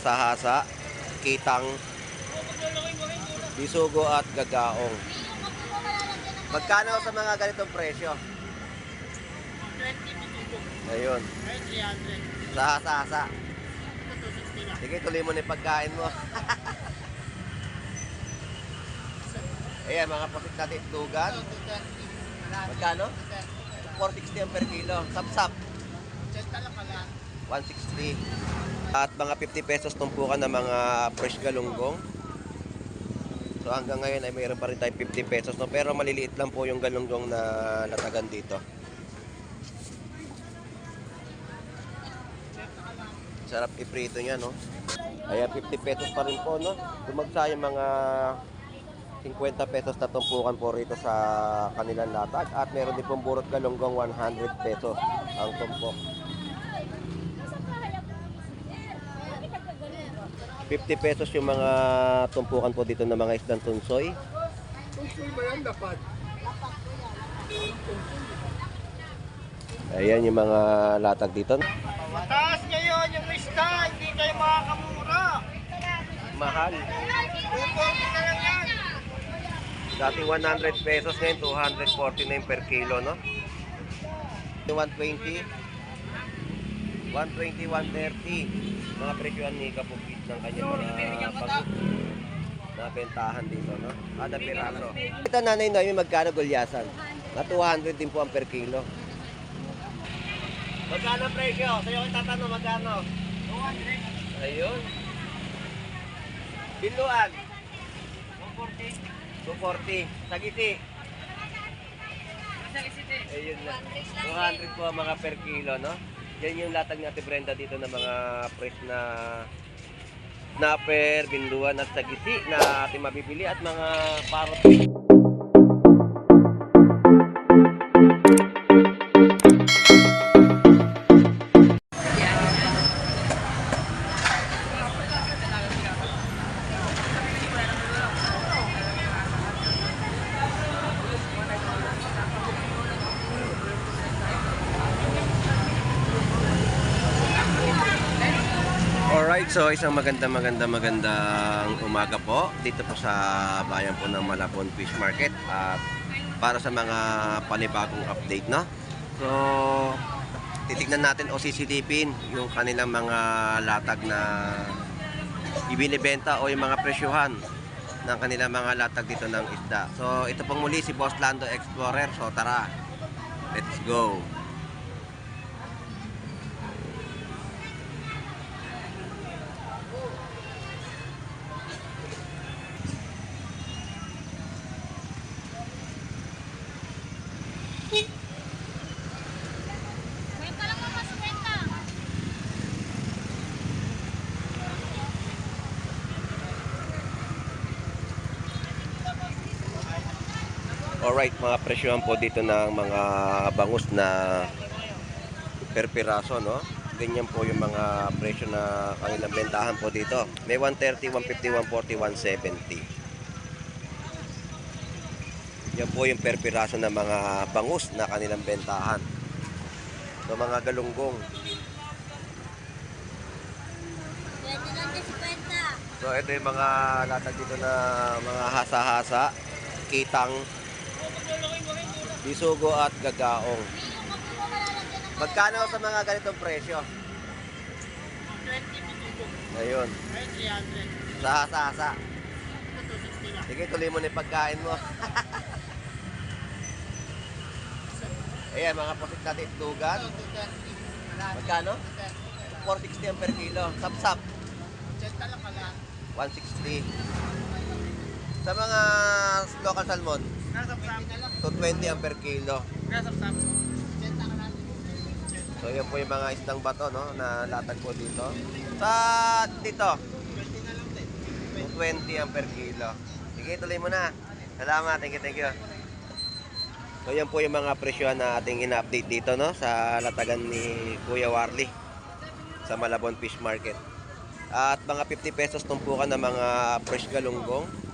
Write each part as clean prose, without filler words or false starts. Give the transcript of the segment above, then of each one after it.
hasa-hasa, kitang, bisugo at gagaong. Magkano sa mga ganitong presyo? 20 bisugo. Ayun, Ay, 300. sa hasa-hasa. Ito, 260 lang. Sige, tuloy mo na yung pagkain mo. Ayan, mga pasit natin tugan. Ito, 230. Magkano? 460 ang per kilo. Sap-sap. 80 lang pala. 160. At mga 50 pesos tumpukan ng mga fresh galunggong. So hanggang ngayon ay mayroon pa rin tayo 50 pesos. No? Pero maliliit lang po yung galunggong na latagan dito. Sarap iprito niya, no? Ayan, 50 pesos pa rin po, no? Tumagsa yung mga 50 pesos na tumpukan po rito sa kanilang latag. At meron din pong burot galunggong 100 pesos ang tumpok. 50 pesos yung mga tumpukan po dito ng mga isdang tunsoy. Tunsoy ba yan? Dapat. Ayan yung mga latag dito. Mataas ngayon yung lista. Hindi kayo makakamura. Mahal. 240 na lang yan. Dati 100 pesos, ngayon 249 per kilo, no? 120, 130. Mga presyohan ni Kapugit ng kanyang mga nabentahan dito, no? Kada piraso. Ito nanay na yung magkano gulyasan? Na 200 din po ang per kilo. Magkano presyo? Sa'yo ko tatanong magkano? 200. Ayun. Biluan? 240. Sagiti? Ayun na. 200 po ang mga per kilo, no? Yan yung latag ni Ate Brenda dito ng mga fresh na snapper, binduan at sagiti na ating mabibili at mga parot. Alright, so isang magandang umaga po dito po sa bayan po ng Malabon Fish Market at para sa mga panibagong update, no? So titignan natin o sisilipin yung kanilang mga latag na ibinibenta o yung mga presyuhan ng kanilang mga latag dito ng isda. So ito pong muli si Boss Lando Explorer. So tara, let's go. Alright, mga presyohan po dito ng mga bangus na per piraso, no? Ganyan po yung mga presyo na kanilang bentahan po dito. May 130, 150, 140, 170. Yan po yung per piraso ng mga bangus na kanilang bentahan. So mga galunggong. So ito yung mga latag dito na mga hasa-hasa, kitang, bisugo at gagaong. Magkano sa mga ganitong presyo? 20 bisugo. Ayun, Ay, 300. sa hasa-hasa. Ito, 260 lang. Sige, tuloy mo na yung pagkain mo. Ayan, mga pasit natin tugan. Ito, 230. Magkano? 460 ang per kilo. Sap-sap. 80 lang pala. 160. Sa mga local salmon, Nasap-sap na lang. 220 ang per kilo. Nasap-sap. 80 ka lang. So yan po yung mga isdang bato, no, na latag po dito. Sa dito, 20 na lang din. 220 ang per kilo. Sige, tuloy mo na. Salamat, thank you, thank you. So yan po yung mga presyohan na ating ina-update dito, no, sa latagan ni Kuya Warly sa Malabon Fish Market. At mga 50 pesos tumpukan ng mga fresh galunggong.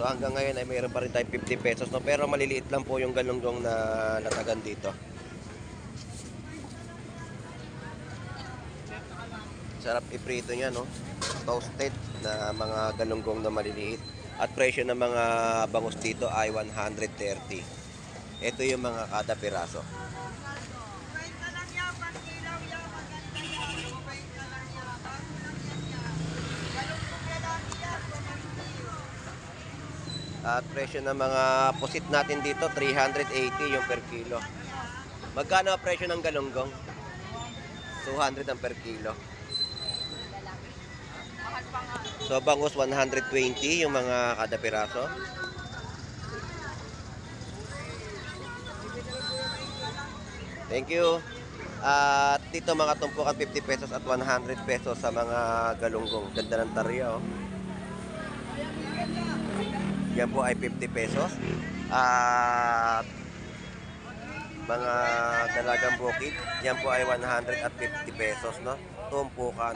So hanggang ngayon ay mayroon pa rin tayo 50 pesos, no, pero maliliit lang po yung galunggong na latagan dito. Sarap iprito niya, no? Toasted na mga galunggong na maliliit. At presyo ng mga bangus dito ay 130. Ito yung mga kada piraso. At presyo ng mga pusit natin dito, 380 yung per kilo. Magkano ang presyo ng galunggong? 200 ang per kilo. So bangus 120 yung mga kada piraso. Thank you. At dito mga tumpukan 50 pesos at 100 pesos sa mga galunggong. Ganda ng tarya, oh. Yan po ay 50 pesos. At mga dalagang bukid, yan po ay 150 pesos, no? Tumpukan.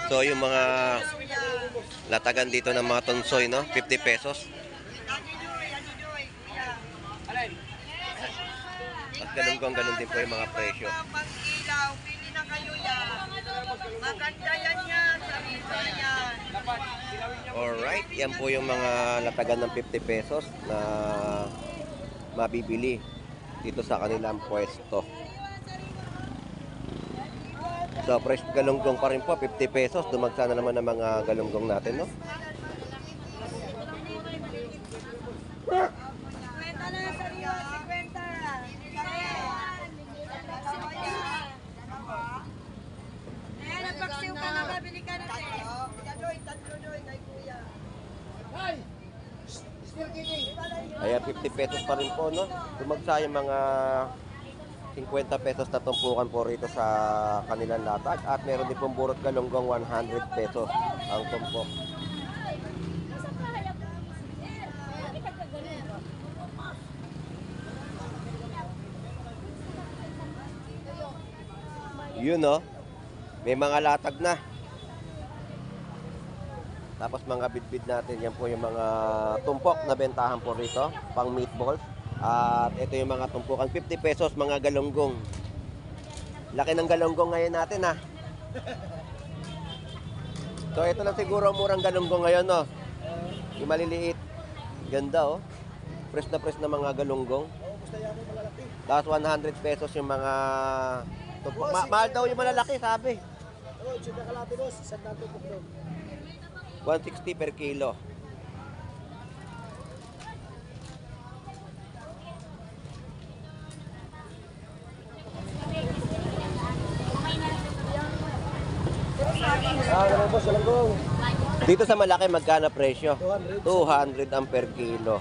So yung mga latagan dito ng mga tonsoy, no? 50 pesos. At ganun din po yung mga presyo. Pili na kayo yan. Maganda yan yan. Sarita yan. Alright, yan po yung mga latagan ng 50 pesos na mabibili dito sa kanilang pwesto. So, fresh galunggong pa rin po, 50 pesos. Dumagsa na naman ang mga galunggong natin, no? Kwenta na sa Rio, 50. Ayan, nagpaksiw ka na, babili ka na. Tatlo kay kuya. Kaya 50 pesos pa rin po, no? Dumagsa yung mga 50 pesos na tumpukan po rito sa kanilang latag. At meron din pong burot galunggong 100 pesos ang tumpok. Yun, no? May mga latag na. Tapos mga bitbit natin, yan po yung mga tumpok na bentahan po rito, pang meatballs. At ito yung mga tumpukan, 50 pesos mga galunggong. Laki ng galunggong ngayon natin, ha. So ito lang siguro murang galunggong ngayon, no. Yung maliliit. Ganda, oh. Fresh na mga galunggong. Tapos 100 pesos yung mga tumpok. Mahal daw yung malalaki, sabi. 160 per kilo. Dito sa malaki, magkano presyo? 200 ang per kilo.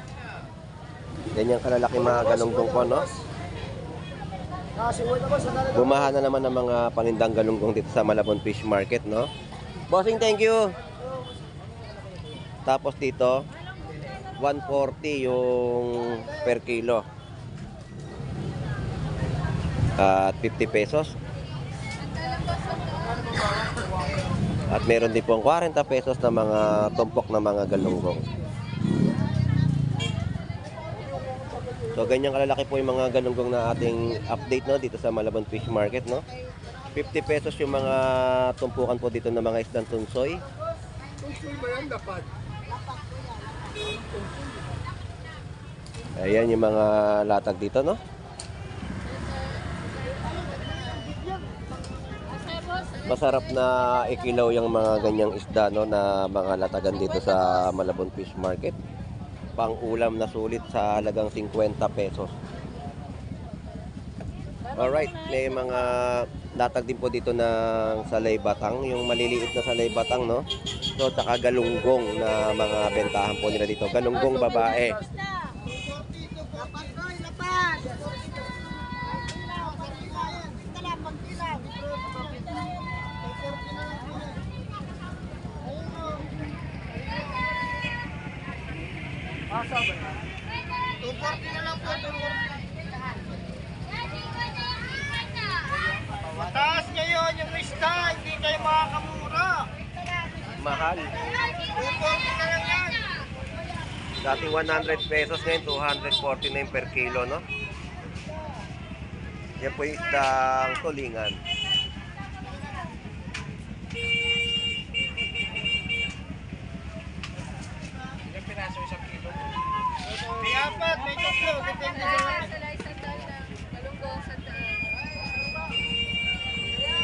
Ganyan kalalaki mga galunggong ko, no? Bumaha na naman ng mga panindang galunggong dito sa Malabon Fish Market, no? Bossing, thank you. Tapos dito, 140 yung per kilo. At 50 pesos. At meron din pong 40 pesos na mga tumpok na mga galunggong. So ganyan kalalaki po yung mga galunggong na ating update, no, dito sa Malabon Fish Market, no. 50 pesos yung mga tumpukan po dito ng mga isdang tunsoy. Tunsoy ba yan? Dapat. Ayan yung mga latag dito, no. Masarap na ikilaw yung mga ganyang isda, no, na mga latagan dito sa Malabon Fish Market. Pang-ulam na sulit sa halagang 50 pesos. Alright, may mga latag din po dito ng salay batang, yung maliliit na salay batang, no. So, tsaka galunggong na mga bentahan po nila dito. Galunggong babae. Lapat ko, lapat. Asa ba yan? 240 na lang po, 240. Mataas ngayon yung lista, hindi kayo makakamura. Mahal. 240 na lang yan. Dating 100 pesos ngayon, 249 per kilo, no? Yan po yung isdang tulingan.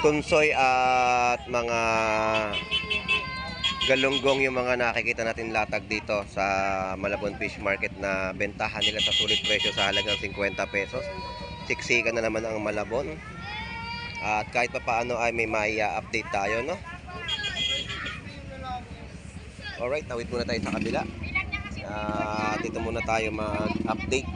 Tunsoy at mga galunggong yung mga nakikita natin latag dito sa Malabon Fish Market na bentahan nila sa sulit presyo sa halagang 50 pesos. Siksikan na naman ang Malabon. At kahit pa paano ay may update tayo, no? Alright, tawid muna tayo sa kabila. Dito muna tayo mag-update.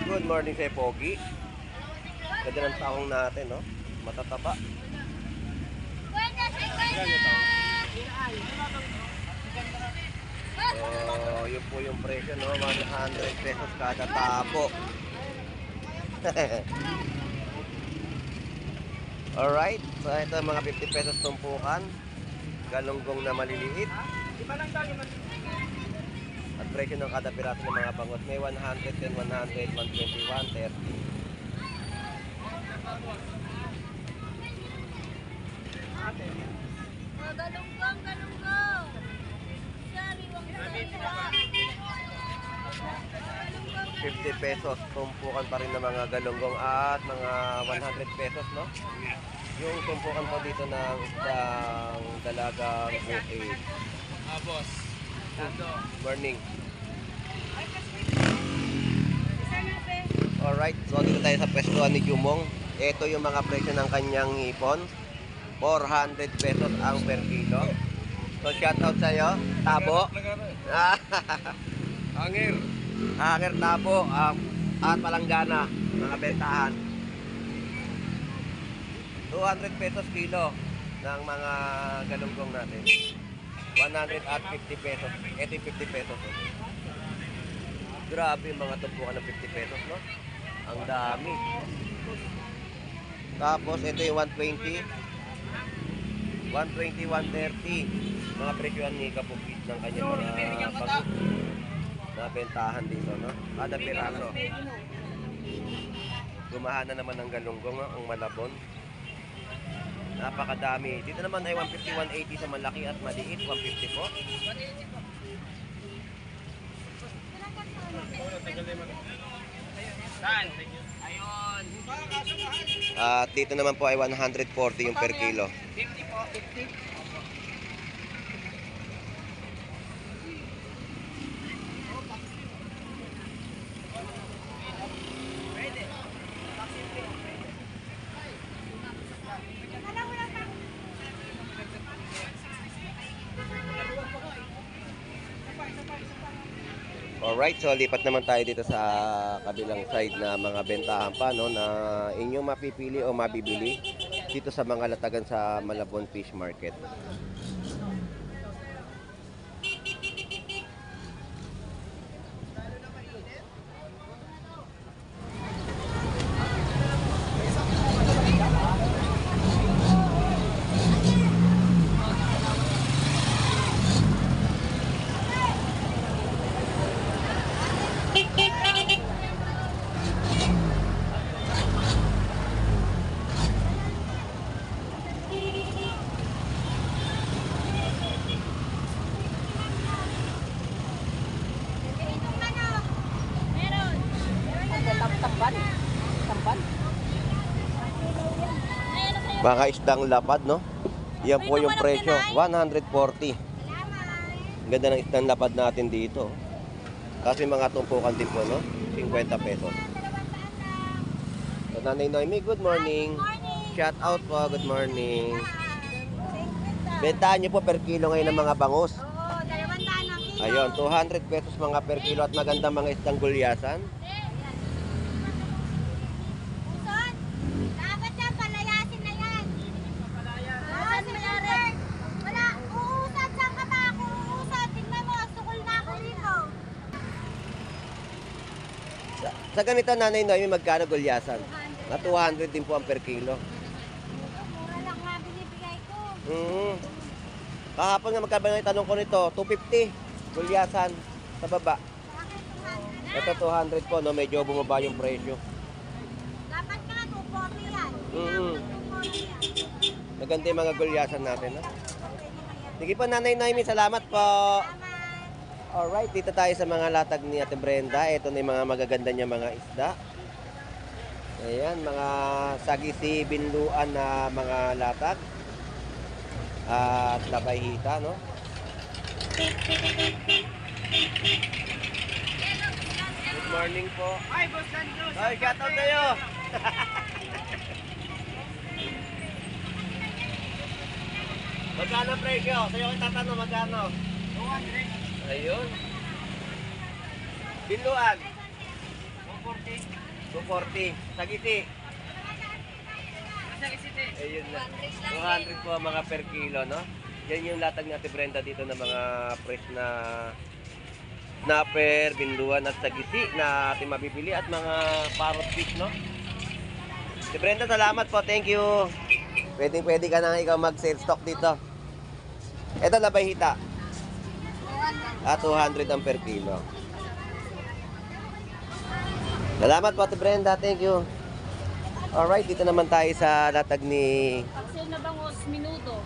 Good morning sa Pogi. Ganda ng tahong natin, no? Matataba. So, yun po yung presyo, no? 100 pesos kada tapo. Alright. So, ito mga 50 pesos tumpukan. Galunggong na maliliit. At presyo ng kada piraso ng mga bangos may 110, 100, 120, 130. Galunggong, galunggong. Sariwang sariwa. 50 pesos tumpukan pa rin ng mga galunggong at mga 100 pesos, no? Yung tumpukan po dito ng isang dalagang bukid. Boss. Morning. Isa na, be. Alright, so dito tayo sa pwestuhan ni Jumong. Ito yung mga presyo ng kanyang hipon. 400 pesos ang per kilo. So shoutout sa'yo, Tabo. Angir. Hanger Tabo at Palanggana, mga bentahan. 200 pesos kilo ng mga galunggong natin. 150 pesos. Ito yung 50 pesos. Oh. Grabe yung mga tumpukan ng 50 pesos, no? Ang dami. Tapos ito yung 120. 120, 130. Mga presyohan ni Kapupit ng kanyang mga pag na bentahan dito, no? Kada piraso. Gumahana naman ng galunggong, ang Malabon. Napakadami. Dito naman ay 150, 180 sa malaki at maliit. 150 po. At dito naman po ay 140 yung per kilo. 50 po, 50. Alright, so lipat naman tayo dito sa kabilang side na mga bentahan pa, no, na inyong mapipili o mabibili dito sa mga latagan sa Malabon Fish Market. Mga isdang lapad, no? Yan po yung presyo, 140. Ganda ng isdang lapad natin dito. Kasi mga tumpukan din po, no? 50 pesos. So, Nanay Noemi, good morning. Shout out po, good morning. Bentahan nyo po per kilo ngayon ng mga bangus. Oo, 200 ang kilo. Ayun, 200 pesos mga per kilo at magandang mga isdang gulyasan. Uson, dapat yan, palayasin na yan. Palayasin mo yan, Ren. Wala, uusad saan ka ba? Kung uusad, tingnan mo, sukul na ako dito. Sa ganito, Nanay Noemi, magkano gulyasan? Na 200 din po ang per kilo. Mura lang nga binibigay ko. Kahapon nga magkano yung tanong ko nito, 250 gulyasan sa baba. Bakit 200 na? Ito 200 po, no? Medyo bumaba yung presyo. Dapat Maganda yung mga gulyasan natin, no? Sige po, Nanay Noemi, salamat po. Alright, dito tayo sa mga latag ni Ate Brenda. Ito na yung mga magaganda niya mga isda. Ayan, mga sagisi, binluan na mga latag. At labayhita, no? Good morning po. Ay, Boss Andrew. Ay, shoutout kayo. Magkano presyo? Sa'yo ko tatanong magkano? 200. Ayun. Binluan. 140. 240. Sagiti. Nasa isite. Ayun na. 200 po ang mga per kilo, no? Yan yung latag ni Ate Brenda dito ng mga fresh na snapper, binluan at sagisi na ating mabibili at mga parrot fish, no? Ate Brenda, salamat po. Thank you. Pwede ka na ikaw mag-sale stock dito. Ito labayhita. 200 ang per kilo. Salamat po Ate Brenda. Thank you. Alright, dito naman tayo sa latag ni... Paksel na bangos, minuto.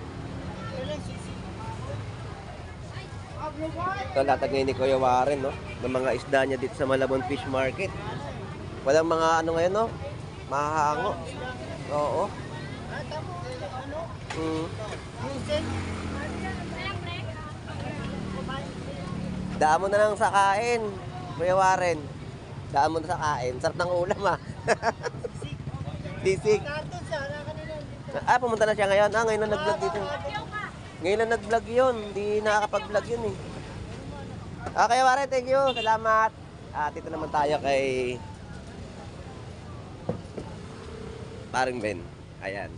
Ito latag ngayon ni Kuya Warren, no? Ng mga isda niya dito sa Malabon Fish Market. Walang mga ano ngayon, no? Mahahango. Oo. Daan mo na lang sa kain, Kuya Warren. Daan mo na sa kain. Sarap ng ulam, ah. Sisig. Pumunta na siya ngayon. Ngayon na nag-vlog dito. Ngayon na nag-vlog yun. Hindi nakakapag-vlog yun, eh. Kuya Warren, thank you. Salamat. Dito naman tayo kay Paring Ben. Ayan.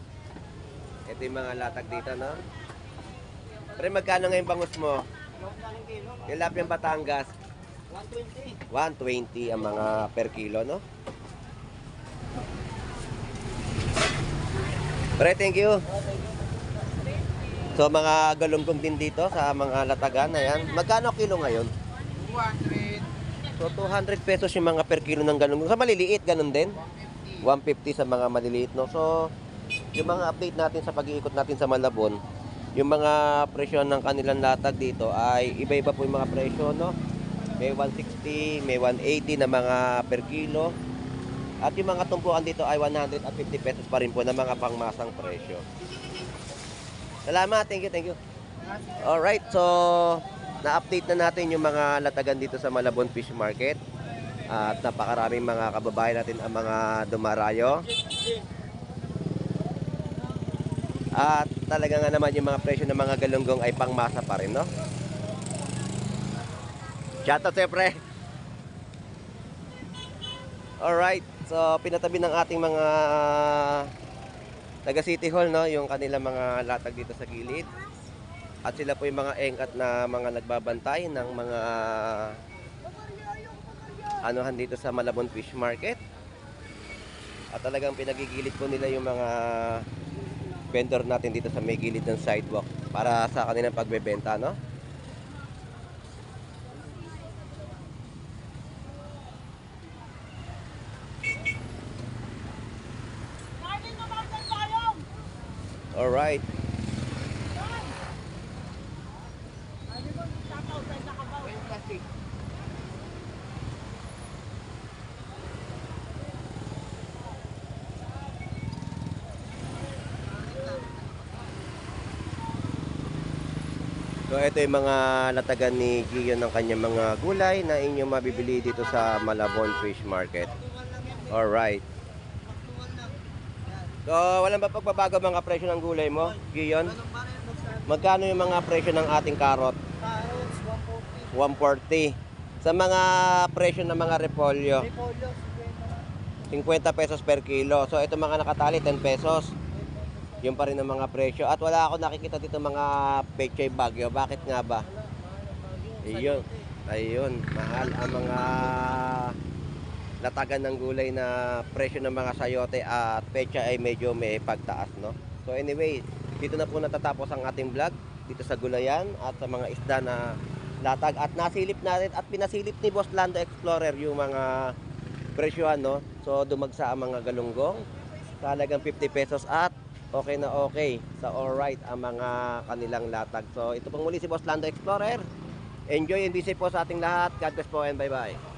Ito yung mga latag dito, no? Pero magkano ngayon bangus mo? Tilapia Batangas. 120. 120 ang mga per kilo, no? Pre, thank you. So, mga galunggong din dito sa mga latagan. Ayan. Magkano kilo ngayon? 200. So, 200 pesos yung mga per kilo ng galunggong. Sa maliliit, ganun din? 150 sa mga maliliit, no? So, yung mga update natin sa pag-iikot natin sa Malabon, yung mga presyo ng kanilang latag dito ay iba-iba po yung mga presyo, no? May 160, may 180 na mga per kilo. At yung mga tumpuan dito ay 150 pesos pa rin po na mga pangmasang presyo. Salamat, thank you. Alright, so na-update na natin yung mga latagan dito sa Malabon Fish Market. At napakaraming mga kababayan natin ang mga dumarayo. At talaga nga naman yung mga presyo ng mga galunggong ay pangmasa pa rin, no? Shoutout siyempre. Alright, so pinatabi ng ating mga taga City Hall, no? Yung kanilang mga latag dito sa gilid. At sila po yung mga engkat na mga nagbabantay ng mga anuhan dito sa Malabon Fish Market. At talagang pinagigilid po nila yung mga vendor natin dito sa may gilid ng sidewalk para sa kanilang pagbebenta, no? Alright. So ito yung mga latagan ni Gion ng kanyang mga gulay na inyong mabibili dito sa Malabon Fish Market. Alright. So walang ba pagbabago mga presyo ng gulay mo, Gion? Magkano yung mga presyo ng ating karot? Carrots, 140. Sa mga presyo ng mga repolyo, Repolyo, 50 pesos per kilo. So ito mga nakatali, 10 pesos. Yung pa rin ang mga presyo. At wala ako nakikita dito mga pechay bagyo. Bakit nga ba? Ayun. Mahal ang mga latagan ng gulay na presyo ng mga sayote at pecha ay medyo may pagtaas, no? So anyway, dito na po natatapos ang ating vlog dito sa gulayan at sa mga isda na latag. At nasilip natin at pinasilip ni Boss Lando Explorer yung mga presyohan, no? So dumagsa ang mga galunggong, sa halagang 50 pesos at okay na okay sa alright ang mga kanilang latag. So ito pong muli si Boss Lando Explorer. Enjoy and be safe po sa ating lahat. God bless po and bye bye.